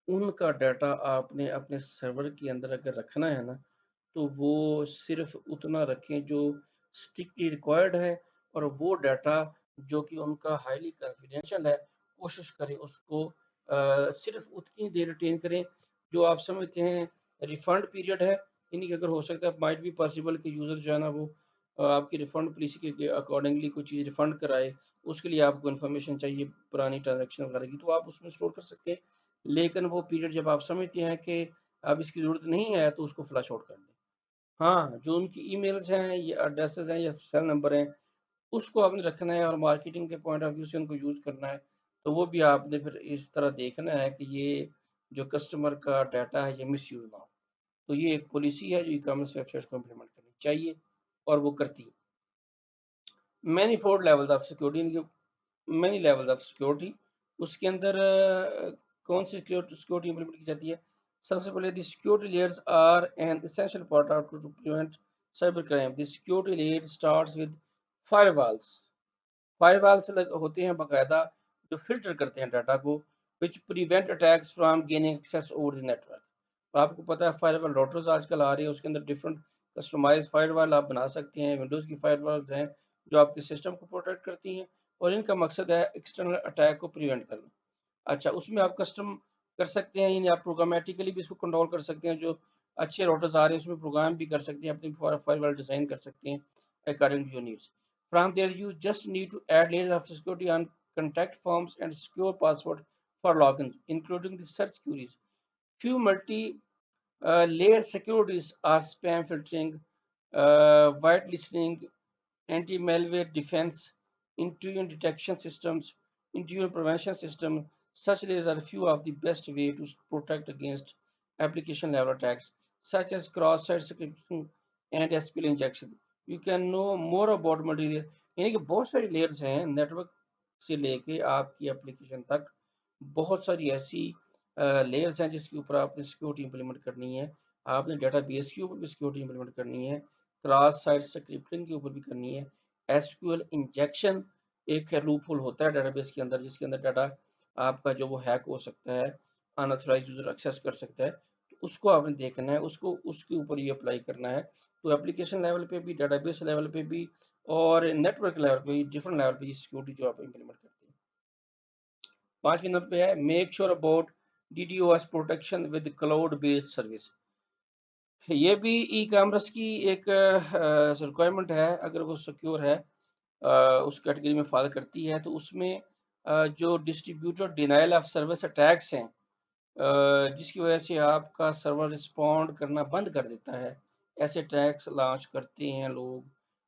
उनका डाटा आपने अपने सर्वर के अंदर अगर रखना है ना, तो वो सिर्फ़ उतना रखें जो स्ट्रिक्टली रिक्वायर्ड है, और वो डाटा जो कि उनका हाइली कॉन्फिडेंशियल है, कोशिश करें उसको सिर्फ़ उतनी देर रिटेन करें, जो आप समझते हैं रिफंड पीरियड है, यानी कि अगर हो सकता है माइट बी पॉसिबल कि यूज़र जो है ना वो आपकी रिफंड पॉलिसी के अकॉर्डिंगली कोई चीज़ रिफंड कराए, उसके लिए आपको इन्फॉर्मेशन चाहिए पुरानी ट्रांज़ैक्शन वगैरह की, तो आप उसमें स्टोर कर सकते हैं। लेकिन वो पीरियड जब आप समझते हैं कि अब इसकी ज़रूरत नहीं है, तो उसको फ्लश आउट कर दें। हाँ, जो उनकी ईमेल्स हैं या एड्रेसेस हैं या सेल नंबर हैं, उसको आपने रखना है और मार्केटिंग के पॉइंट ऑफ व्यू से उनको यूज़ करना है। तो वो भी आपने फिर इस तरह देखना है कि ये जो कस्टमर का डाटा है, ये मिसयूज़ ना हो। तो ये एक पॉलिसी है जो ई-कॉमर्स वेबसाइट्स को इम्प्लीमेंट करनी चाहिए, और वो करती है। मैनीफोल्ड लेवल्स ऑफ सिक्योरिटी, इनके मैनी लेवल्स ऑफ सिक्योरिटी, उसके अंदर कौन सी सिक्योरिटी इम्प्लीमेंट की जाती है? सबसे पहले the security layers are an essential part of to prevent cyber crime. The security layer starts with firewalls. Firewalls होते हैं बाकायदा, जो फ़िल्टर करते हैं डाटा को, which prevent attacks from gaining access over the network. तो आपको पता है फायरवॉल राउटर्स आजकल आ रहे हैं, उसके अंदर डिफरेंट कस्टमाइज़्ड फायरवॉल आप बना सकते हैं। विंडोज़ की फायरवॉल्स हैं, जो आपके सिस्टम को प्रोटेक्ट करती हैं, और इनका मकसद है एक्सटर्नल अटैक को प्रिवेंट करना। अच्छा, उसमें आप कस्टम कर सकते हैं, यानी आप प्रोग्रामेटिकली भी इसको कंट्रोल कर सकते हैं, जो अच्छे राउटर्स आ रहे हैं उसमें प्रोग्राम भी कर सकते हैं, अपनी फायरवॉल डिज़ाइन कर सकते हैं according to your needs. From there, you just need to add layers of security on contact forms and secure password for logins, including the search queries. Few multi-layer securities are spam filtering, whitelisting, anti-malware defense, intrusion detection systems, intrusion prevention system. Such layers are few of the best way to protect against application level attacks, such as cross-site scripting and SQL injection. You can know more about multi-layer, यानी कि बहुत सारी layers हैं network से लेके आपकी application तक। बहुत सारी ऐसी लेयर्स हैं जिसके ऊपर आपने सिक्योरिटी इंप्लीमेंट करनी है। आपने डेटाबेस के ऊपर भी सिक्योरिटी इंप्लीमेंट करनी है, क्रॉस साइट स्क्रिप्टिंग के ऊपर भी करनी है। एसक्यूएल इंजेक्शन एक लूप होल होता है डेटाबेस के अंदर, जिसके अंदर डाटा आपका जो वो हैक हो सकता है, अनऑथराइज्ड यूज़र एक्सेस कर सकता है। तो उसको आपने देखना है, उसको उसके ऊपर ये अप्लाई करना है। तो एप्लीकेशन लेवल पे भी, डेटाबेस लेवल पे भी, और नेटवर्क लेवल पे भी, डिफरेंट लेवल पे ये सिक्योरिटी जो आप इंप्लीमेंट करते हैं। 5वें नंबर पे है make sure about DDoS protection with cloud based service. ये भी ई कॉमर्स की एक रिक्वायरमेंट है, अगर वो सिक्योर है, उस कैटेगरी में फॉल करती है, तो उसमें जो distributor denial of service attacks हैं, जिसकी वजह से आपका सर्वर रिस्पॉन्ड करना बंद कर देता है। ऐसे अटैक्स लॉन्च करते हैं लोग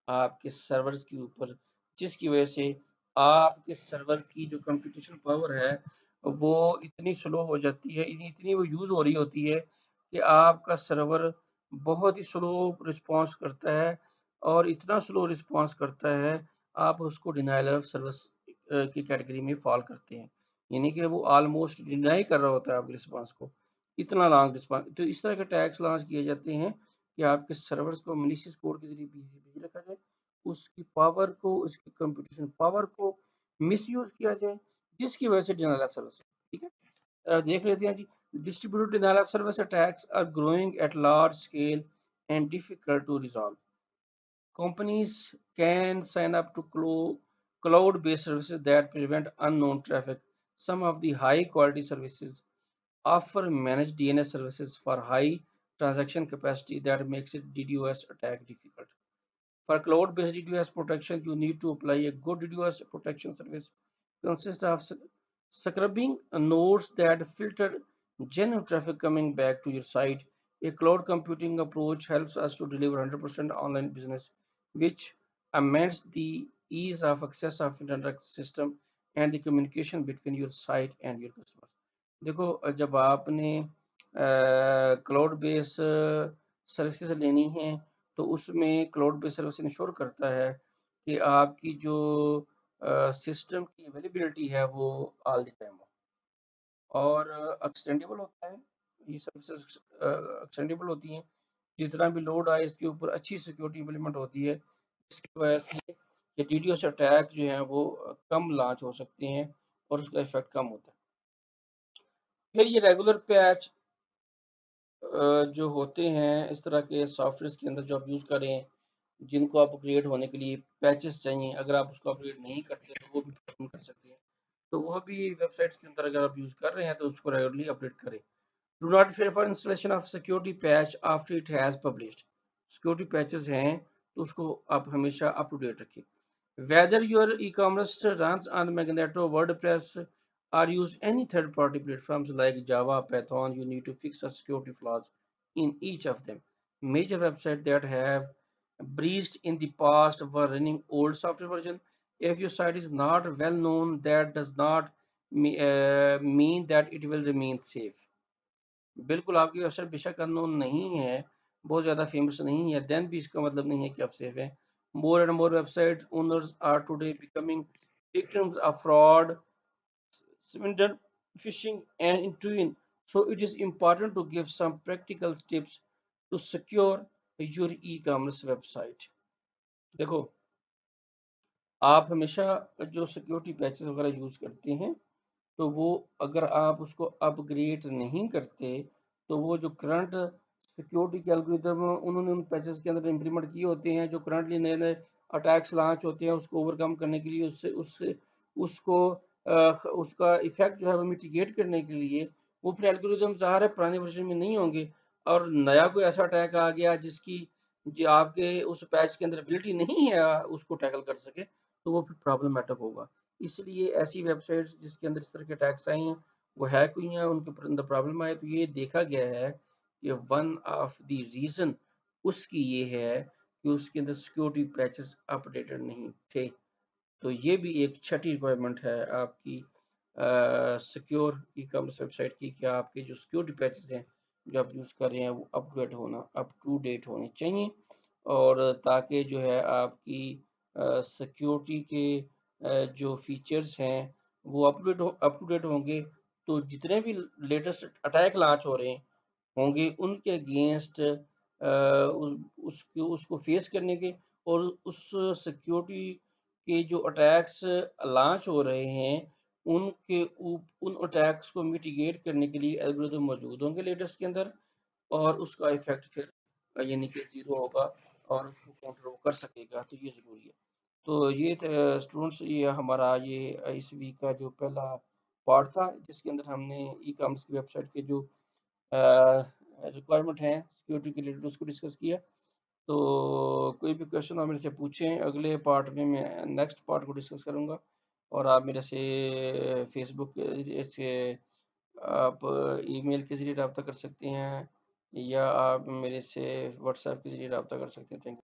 आपके सर्वर्स के ऊपर, जिसकी वजह से आपके सर्वर की जो कंप्यूटेशन पावर है, वो इतनी स्लो हो जाती है, इतनी वो यूज़ हो रही होती है कि आपका सर्वर बहुत ही स्लो रिस्पॉन्स करता है, और इतना स्लो रिस्पॉन्स करता है, आप उसको डिनायल ऑफ सर्विस की कैटेगरी में फॉल करते हैं। यानी कि वो ऑलमोस्ट डिनाई कर रहा होता है आपके रिस्पॉन्स को, इतना लॉन्ग रिस्पॉन्स। तो इस तरह के टैग्स लॉन्च किए जाते हैं कि आपके सर्वर्स को मैलिशियस कोड के ज़रिए बिज़ी रखा जाए, उसकी पावर को, उसकी कंप्यूटेशन पावर को मिसयूज़ किया जाए, जिसकी वजह से डिनायल ऑफ सर्विस, ठीक है? देख लेते हैं जी। Distributed denial of service attacks are growing at large scale and difficult to resolve. Companies can sign up to cloud-based services that prevent unknown traffic. Some of the high-quality services offer managed DNS services for high transaction capacity that makes it DDoS attack difficult. For cloud-based DDoS protection, you need to apply a good DDoS protection service. Consists of scrubbing nodes that filter genuine traffic coming back to your site. A cloud computing approach helps us to deliver 100% online business, which amends the ease of access of internet system and the communication between your site and your customers. देखो, जब आपने cloud base services लेनी है, तो उसमें cloud based service ensure करता है कि आपकी जो सिस्टम की अवेलेबिलिटी है वो ऑल द टाइम हो, और एक्सटेंडेबल होता है। ये सर्विसेज एक्सटेंडेबल होती हैं, जितना भी लोड आए इसके ऊपर अच्छी सिक्योरिटी इम्प्लीमेंट होती है, जिसकी वजह से ये डीडोस अटैक जो हैं वो कम लॉन्च हो सकते हैं, और उसका इफेक्ट कम होता है। फिर ये रेगुलर पैच जो होते हैं इस तरह के सॉफ्टवेयर्स के अंदर जो आप यूज़ कर रहे हैं, जिनको अपग्रेड होने के लिए पैचेस चाहिए, अगर आप उसको अपग्रेड नहीं करते तो वो भी प्रॉब्लम कर सकते हैं। तो वह भी वेबसाइट्स के अंदर अगर आप यूज़ कर रहे हैं तो उसको रेगुलरली अपडेट करें। Do not fair for installation of security patch after it has published. Security patches हैं तो उसको आप हमेशा अप टू डेट रखें। Whether your e-commerce runs on Magneto, WordPress, or use any third-party platforms like Java, Python, you need to fix the security flaws in each of them. Major websites that have breached in the past were running old software version. If your site is not well known, that does not mean that it will remain safe. बिल्कुल आपकी website बेशक unknown नहीं है, बहुत ज़्यादा famous नहीं है, then भी इसका मतलब नहीं है कि आप सेफ हैं। More and more website owners are today becoming victims of fraud, swindle, phishing, and intuition. So it is important to give some practical tips to secure your e-commerce website. देखो, आप हमेशा जो सिक्योरिटी पैचेस वगैरह use करते हैं तो वो अगर आप उसको अपग्रेड नहीं करते तो वो जो करंट सिक्योरिटी के एल्गोरिदम उन्होंने उन पैचेस के अंदर इम्प्लीमेंट किए होते हैं, जो करंटली नए नए अटैक्स लॉन्च होते हैं, उसको ओवरकम करने के लिए उससे उससे उसको उसका इफेक्ट जो है वो मिटिगेट करने के लिए वो फिर एल्गोरिदम ज़ाहिर है पुराने वर्जन में नहीं होंगे और नया कोई ऐसा अटैक आ गया जिसकी जो आपके उस पैच के अंदर एबिलिटी नहीं है उसको टैकल कर सके तो वो फिर प्रॉब्लमेटिक होगा। इसलिए ऐसी वेबसाइट्स जिसके अंदर इस तरह के अटैक्स आए हैं वो हैक हुई हैं, उनके अंदर प्रॉब्लम आए तो ये देखा गया है कि वन ऑफ द रीज़न उसकी ये है कि उसके अंदर सिक्योरिटी पैचेस अपडेटेड नहीं थे। तो ये भी एक छठी रिक्वायरमेंट है आपकी सिक्योर ई-कॉमर्स वेबसाइट की कि आपके जो सिक्योरिटी पैचेस हैं जो आप यूज़ कर रहे हैं वो अप टू डेट होने चाहिए और ताकि जो है आपकी सिक्योरिटी के जो फीचर्स हैं वो अप टू डेट होंगे तो जितने भी लेटेस्ट अटैक लॉन्च हो रहे हैं होंगे उनके अगेंस्ट उसको फेस करने के और उस सिक्योरिटी के जो अटैक्स लॉन्च हो रहे हैं उन अटैक्स को मिटिगेट करने के लिए एल्गोरिदम मौजूद होंगे लेटेस्ट के अंदर और उसका इफेक्ट फिर यानी कि ज़ीरो होगा और उसको काउंटर वो कर सकेगा तो ये ज़रूरी है। तो ये स्टूडेंट्स ये हमारा ये इस वीक का जो पहला पार्ट था जिसके अंदर हमने ई कॉमर्स की वेबसाइट के जो रिक्वायरमेंट हैं सिक्योरिटी के रिलेटेड उसको डिस्कस किया। तो कोई भी क्वेश्चन आप मेरे से पूछें अगले पार्ट में मैं नेक्स्ट पार्ट को डिस्कस करूँगा और आप मेरे से फेसबुक के ज़रिए से आप ईमेल के ज़रिए रब्ता कर सकते हैं या आप मेरे से व्हाट्सएप के ज़रिए रब्ता कर सकते हैं। Thank you.